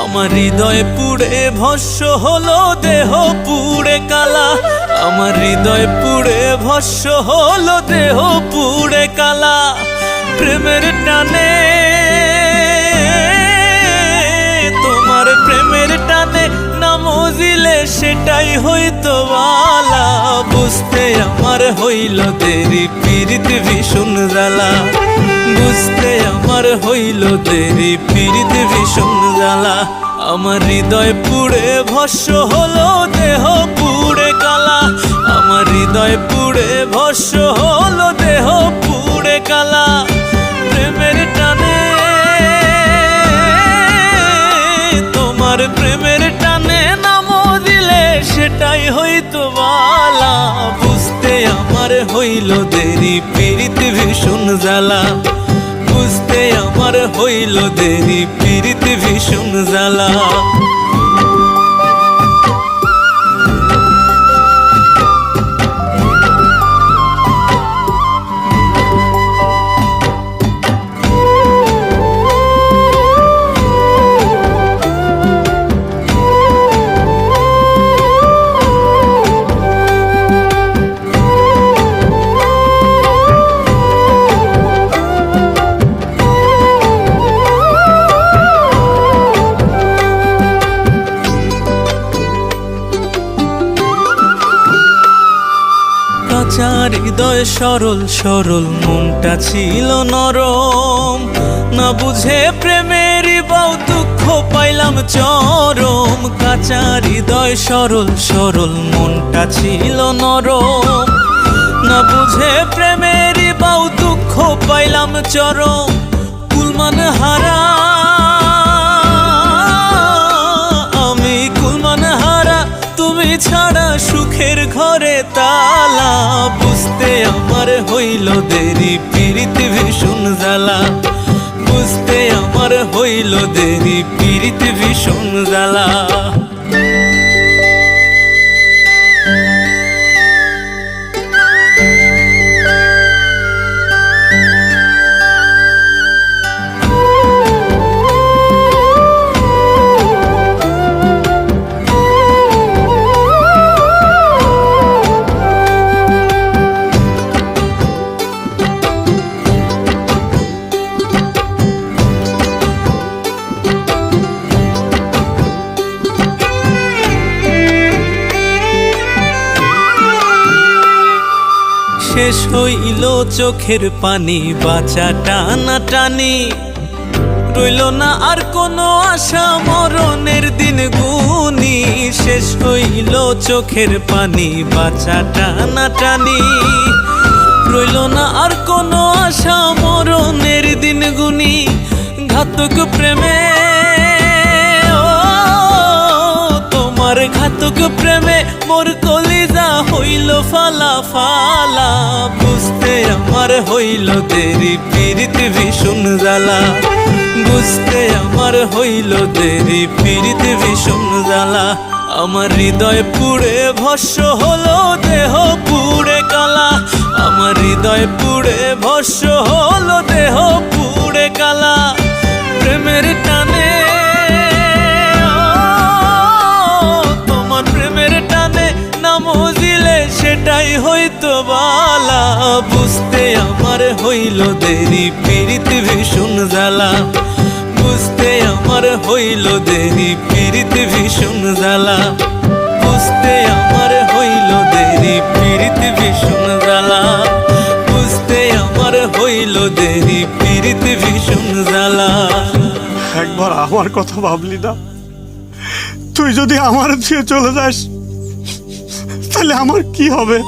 আমার হৃদয় পুড়ে ভস্য হলো, দেহ পুড়ে কালা। আমার হৃদয় পুড়ে ভস্য হলো, দেহ পুড়ে কালা। প্রেমের টানে, তোমার প্রেমের টানে না মজিলে সেটাই হইতো বালা। বুঝতে আমার হইল দেরি, পীড়িত ভীষণ জ্বালা। বুঝতে আমার হইল দেরি, পীড়িত ভীষণ জ্বালা। আমার হৃদয় পুড়ে ভস্য হলো, দেহ পুড়ে কালা। আমার হৃদয় পুড়ে ভস্য হলো, দেহ পুড়ে কালা। প্রেমের টানে, তোমার প্রেমের টানে নাম দিলে সেটাই হইতো বালা। বুঝতে আমার হইল দেরি, পীড়িত ভীষণ জ্বালা। বুঝতে আমার হইল দেরি, পীড়িত ভীষণ জ্বালা। হৃদয় সরল সরল, মনটা ছিল নরম। না বুঝে প্রেমের বাউ দুঃখ পাইলাম চরম। কাঁচা হৃদয় সরল সরল, মনটা ছিল নরম। না বুঝে প্রেমের বাউ দুঃখ পাইলাম চরম। কুলমান হারা আমি, কুলমান হারা তুমি ছাড়া সুখের ঘরে তালা। বুঝতে আমার হইল দেরি, পীড়িত ভীষণ জ্বালা। বুঝতে আমার হইল দেরি, পীড়িত ভীষণ জ্বালা। শেষ হইল চোখের পানি, বাঁচা টানা টানি। রইল না আর কোনো আশা, মরণের দিন গুনি। শেষ হইল চোখের পানি, বাঁচা টানা টানি। রইল না আর কোনো আশা, মরণের দিন গুনি। ঘাতক প্রেমে, তোমার ঘাতক প্রেমে মোর কলিজা হইল ফালা ফালা। বুঝতে আমার হইল দেরি, পীড়িত ভীষণ জ্বালা। বুঝতে আমার হইল দেরি, পীড়িত ভীষণ জ্বালা। আমার হৃদয় পুড়ে ভস্য হলো, দেহ পুড়ে কালা। আমার হৃদয় পুড়ে ভস্য হলো, দেহ পুড়ে কালা। প্রেমের টানে, সেটাই হইতো বালা। বুঝতে আমার হইল দেরি, পীড়িত ভীষণ জ্বালা। বুঝতে আমার হইল দেরি, পীড়িত ভীষণ জ্বালা। বুঝতে আমার হইল দেরি, পীড়িত ভীষণ জ্বালা। বুঝতে আমার হইল দেরি, পীড়িত ভীষণ জ্বালা। একবার আমার কথা ভাবলি না? তুই যদি আমার দিয়ে চলে যাস তাহলে আমার কি হবে?